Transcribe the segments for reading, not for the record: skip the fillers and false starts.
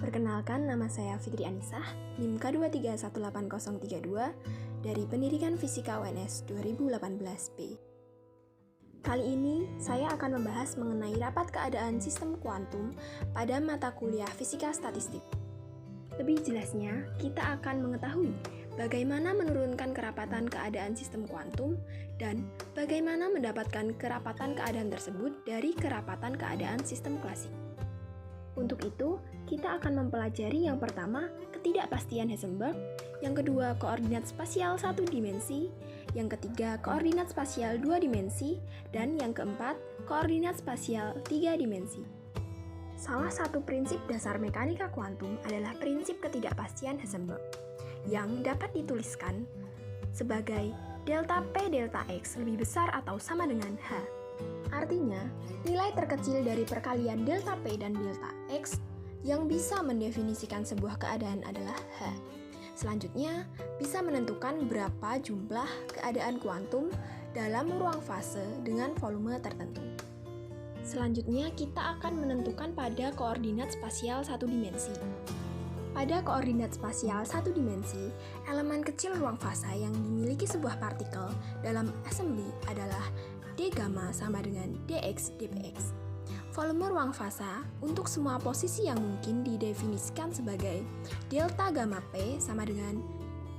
Perkenalkan, nama saya Fitri Anisah, NIM K2318032 dari Pendidikan Fisika UNS 2018B. Kali ini, saya akan membahas mengenai rapat keadaan sistem kuantum pada mata kuliah Fisika Statistik. Lebih jelasnya, kita akan mengetahui bagaimana menurunkan kerapatan keadaan sistem kuantum dan bagaimana mendapatkan kerapatan keadaan tersebut dari kerapatan keadaan sistem klasik. Untuk itu, kita akan mempelajari yang pertama, ketidakpastian Heisenberg, yang kedua, koordinat spasial 1 dimensi, yang ketiga, koordinat spasial 2 dimensi, dan yang keempat, koordinat spasial 3 dimensi. Salah satu prinsip dasar mekanika kuantum adalah prinsip ketidakpastian Heisenberg, yang dapat dituliskan sebagai delta P delta X lebih besar atau sama dengan H. Artinya, nilai terkecil dari perkalian delta P dan delta X yang bisa mendefinisikan sebuah keadaan adalah H. Selanjutnya, bisa menentukan berapa jumlah keadaan kuantum dalam ruang fase dengan volume tertentu. Selanjutnya, kita akan menentukan pada koordinat spasial 1 dimensi. Pada koordinat spasial 1 dimensi, elemen kecil ruang fase yang dimiliki sebuah partikel dalam assembly adalah d gamma sama dengan dx dpx. Volume ruang fasa untuk semua posisi yang mungkin didefinisikan sebagai delta gamma p sama dengan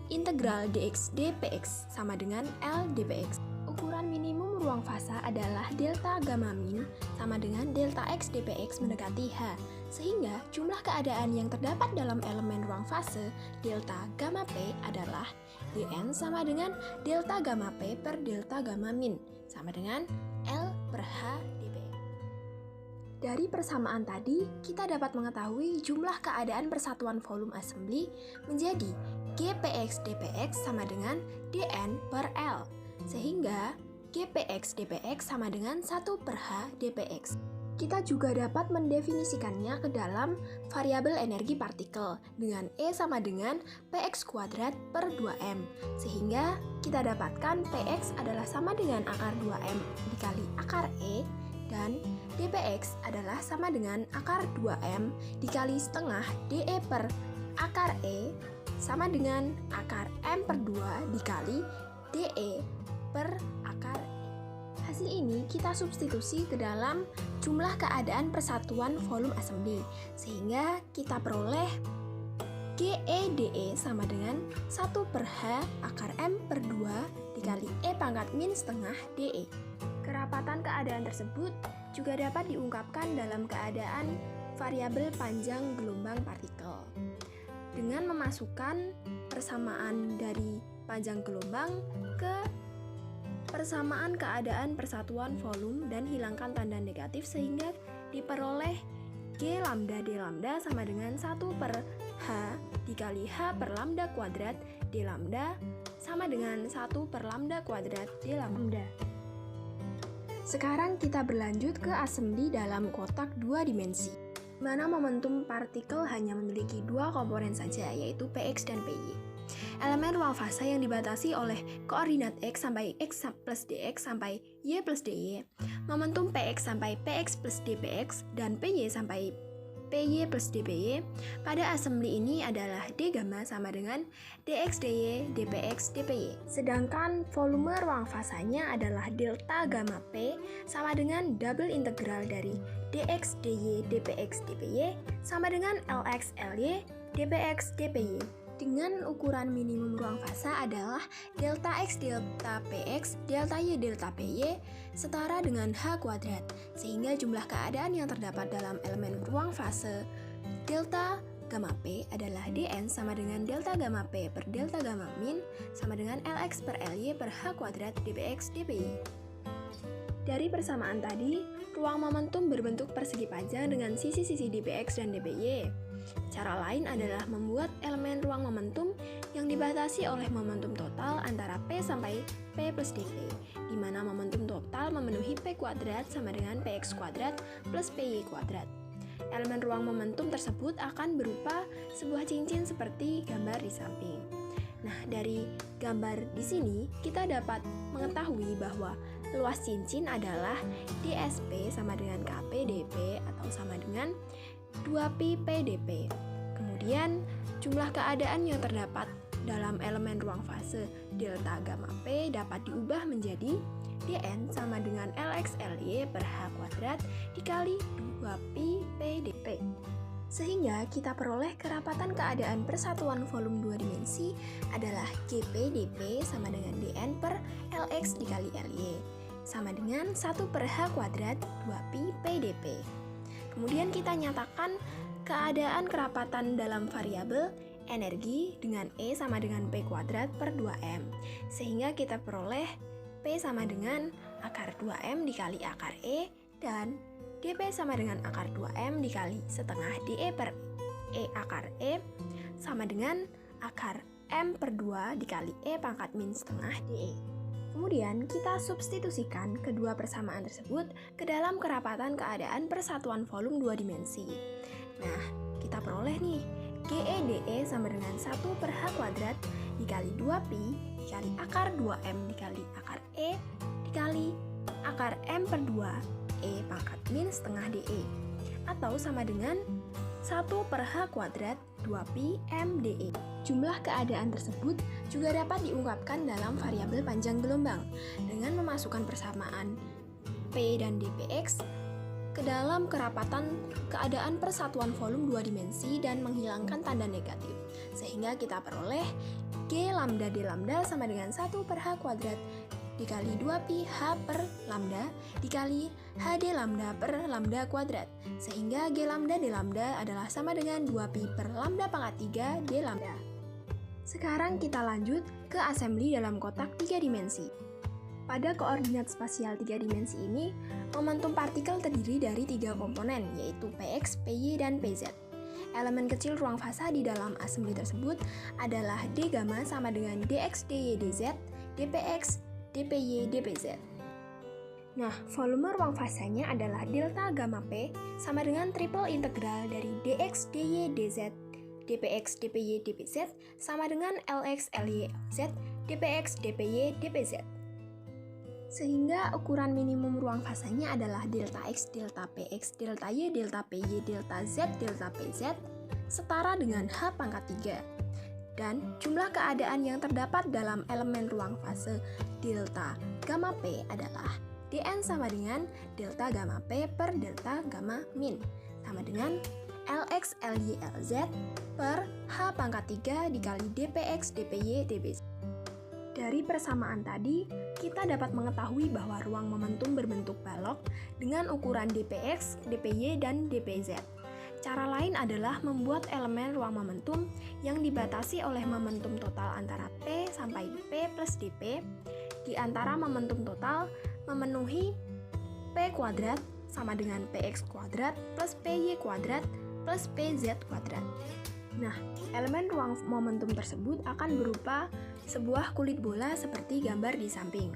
integral dx dpx sama dengan L dpx. Ukuran minimum ruang fasa adalah delta gamma min sama dengan delta x dpx mendekati H, sehingga jumlah keadaan yang terdapat dalam elemen ruang fase delta gamma p adalah dn sama dengan delta gamma p per delta gamma min sama dengan L per H dpx. Dari persamaan tadi, kita dapat mengetahui jumlah keadaan persatuan volume assembly menjadi Gpx dpx sama dengan dn per L, sehingga Gpx dpx sama dengan 1 per H dpx. Kita juga dapat mendefinisikannya ke dalam variabel energi partikel dengan E sama dengan Px kuadrat per 2M, sehingga kita dapatkan Px adalah sama dengan akar 2M dikali akar E, dan dpx adalah sama dengan akar 2M dikali setengah dE per akar E sama dengan akar M per 2 dikali dE per akar E. Hasil ini kita substitusi ke dalam jumlah keadaan persatuan volume assembly, sehingga kita peroleh GEDE sama dengan 1 per H akar M per 2 dikali E pangkat min setengah DE. Kerapatan keadaan tersebut juga dapat diungkapkan dalam keadaan variabel panjang gelombang partikel dengan memasukkan persamaan dari panjang gelombang ke persamaan keadaan persatuan volume dan hilangkan tanda negatif sehingga diperoleh G lambda D lambda sama dengan 1 per H dikali H per lambda kuadrat D lambda sama dengan 1 per lambda kuadrat D lambda. Sekarang kita berlanjut ke assembly dalam kotak 2 dimensi, mana momentum partikel hanya memiliki 2 komponen saja, yaitu Px dan Py. Elemen ruang fase yang dibatasi oleh koordinat X sampai X plus Dx sampai Y plus Dy, momentum Px sampai Px plus Dpx, dan Py sampai Py plus Dpy pada assembly ini adalah d gamma sama dengan dx dy dpx dpy. Sedangkan volume ruang fasanya adalah delta gamma p sama dengan double integral dari dx dy dpx dpy sama dengan lx ly dpx dpy. Dengan ukuran minimum ruang fasa adalah delta x delta px delta y delta py setara dengan h kuadrat, sehingga jumlah keadaan yang terdapat dalam elemen ruang fase delta gamma p adalah dn sama dengan delta gamma p per delta gamma min sama dengan lx per ly per h kuadrat dpx dpy. Dari persamaan tadi, ruang momentum berbentuk persegi panjang dengan sisi-sisi dpx dan dpy. Cara lain adalah membuat elemen ruang momentum yang dibatasi oleh momentum total antara P sampai P plus dp, di mana momentum total memenuhi P kuadrat sama dengan Px kuadrat plus Py kuadrat. Elemen ruang momentum tersebut akan berupa sebuah cincin seperti gambar di samping. Nah, dari gambar di sini kita dapat mengetahui bahwa luas cincin adalah DSP sama dengan KP dP atau sama dengan 2pi P dP. Kemudian, jumlah keadaan yang terdapat dalam elemen ruang fase delta gamma P dapat diubah menjadi dN sama dengan Lx Ly per H kuadrat dikali 2pi PdP. Sehingga kita peroleh kerapatan keadaan persatuan volume 2 dimensi adalah GPdP sama dengan dN per Lx dikali Ly sama dengan 1 per H kuadrat 2pi PdP. Kemudian kita nyatakan keadaan kerapatan dalam variabel energi dengan E sama dengan P kuadrat per 2M. Sehingga kita peroleh P sama dengan akar 2M dikali akar E dan dP sama dengan akar 2M dikali setengah dE per E akar E sama dengan akar M per 2 dikali E pangkat min setengah dE. Kemudian kita substitusikan kedua persamaan tersebut ke dalam kerapatan keadaan persatuan volume 2 dimensi. Nah, kita peroleh nih GEDE sama dengan 1 per H kuadrat dikali 2pi dikali akar 2M dikali akar E dikali akar M per 2 E pangkat min setengah dE atau sama dengan 1 per H kuadrat 2pi MdE. Jumlah keadaan tersebut juga dapat diungkapkan dalam variabel panjang gelombang dengan memasukkan persamaan P dan dpx ke dalam kerapatan keadaan persatuan volume 2 dimensi dan menghilangkan tanda negatif. Sehingga kita peroleh G lambda D lambda sama dengan 1 per H kuadrat dikali 2pi H per lambda dikali HD lambda per lambda kuadrat. Sehingga G lambda D lambda adalah sama dengan 2pi per lambda pangkat 3 D lambda. Sekarang kita lanjut ke assembly dalam kotak 3 dimensi. Pada koordinat spasial 3 dimensi ini, momentum partikel terdiri dari 3 komponen, yaitu Px, Py, dan Pz. Elemen kecil ruang fasa di dalam assembly tersebut adalah d gamma sama dengan dx dy dz, dpx, dpy, dpz. Nah, volume ruang fasanya adalah delta gamma P sama dengan triple integral dari dx dy dz, dpx, dpy, dpz sama dengan lx ly lz, dpx, dpy, dpz. Sehingga ukuran minimum ruang fasanya adalah delta x, delta px, delta y, delta py, delta z, delta pz setara dengan H pangkat 3. Dan jumlah keadaan yang terdapat dalam elemen ruang fase delta gamma P adalah dN sama dengan delta gamma P per delta gamma min sama dengan Lx Ly Lz per H pangkat 3 dikali dpx, dpy, dpz. Dari persamaan tadi, kita dapat mengetahui bahwa ruang momentum berbentuk balok dengan ukuran dpx, dpy, dan dpz. Cara lain adalah membuat elemen ruang momentum yang dibatasi oleh momentum total antara P sampai P plus dp di antara momentum total memenuhi P kuadrat sama dengan Px kuadrat plus Py kuadrat plus Pz kuadrat. Nah, elemen ruang momentum tersebut akan berupa sebuah kulit bola seperti gambar di samping.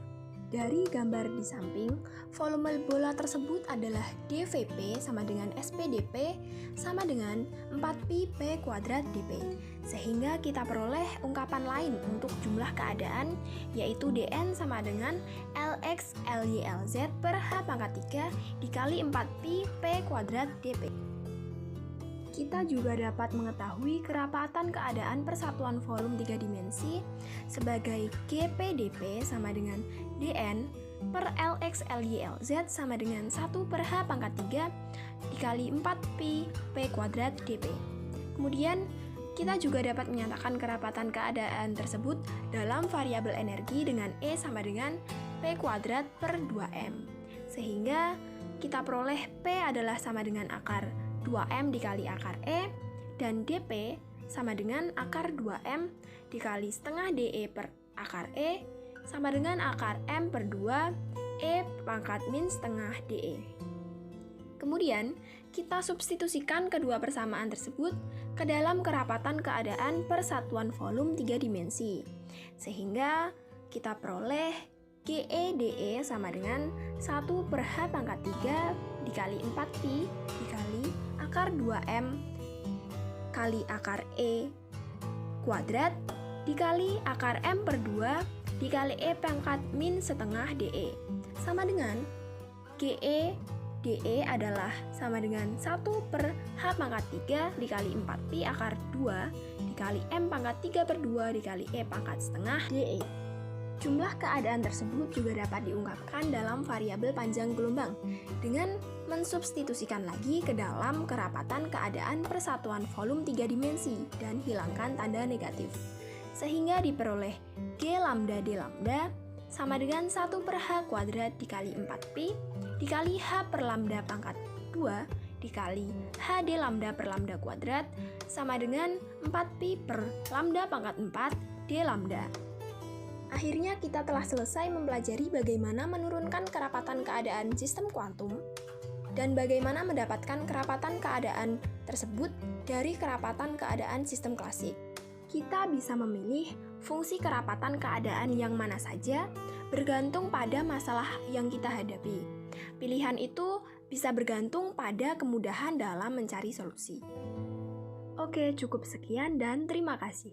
Dari gambar di samping, volume bola tersebut adalah dvp sama dengan spdp sama dengan 4pi p kuadrat dp. Sehingga kita peroleh ungkapan lain untuk jumlah keadaan, yaitu dn sama dengan lx ly lz per h pangkat 3 dikali 4pi p kuadrat dp. Kita juga dapat mengetahui kerapatan keadaan persatuan volume 3 dimensi sebagai GPdP sama dengan dN per Lx Ly Lz sama dengan 1 per H pangkat 3 dikali 4pi P kuadrat dP. Kemudian, kita juga dapat menyatakan kerapatan keadaan tersebut dalam variabel energi dengan E sama dengan P kuadrat per 2M. Sehingga kita peroleh P adalah sama dengan akar 2M dikali akar E, dan dP sama dengan akar 2M dikali setengah dE per akar E, sama dengan akar M per 2 E pangkat min setengah dE. Kemudian, kita substitusikan kedua persamaan tersebut ke dalam kerapatan keadaan persatuan volume 3 dimensi. Sehingga kita peroleh GEDE sama dengan 1 per H pangkat 3 dikali 4pi dikali akar 2M kali akar E kuadrat dikali akar M per 2 dikali E pangkat min setengah dE sama dengan GE DE adalah sama dengan 1 per H pangkat 3 dikali 4Pi akar 2 dikali M pangkat 3 per 2 dikali E pangkat setengah DE. Jumlah keadaan tersebut juga dapat diungkapkan dalam variabel panjang gelombang dengan mensubstitusikan lagi ke dalam kerapatan keadaan persatuan volume 3 dimensi dan hilangkan tanda negatif. Sehingga diperoleh G lambda D lambda sama dengan 1 per H kuadrat dikali 4Pi dikali H per lambda pangkat 2 dikali H D lambda per lambda kuadrat sama dengan 4Pi per lambda pangkat 4 D lambda. Akhirnya kita telah selesai mempelajari bagaimana menurunkan kerapatan keadaan sistem kuantum dan bagaimana mendapatkan kerapatan keadaan tersebut dari kerapatan keadaan sistem klasik. Kita bisa memilih fungsi kerapatan keadaan yang mana saja bergantung pada masalah yang kita hadapi. Pilihan itu bisa bergantung pada kemudahan dalam mencari solusi. Oke, cukup sekian dan terima kasih.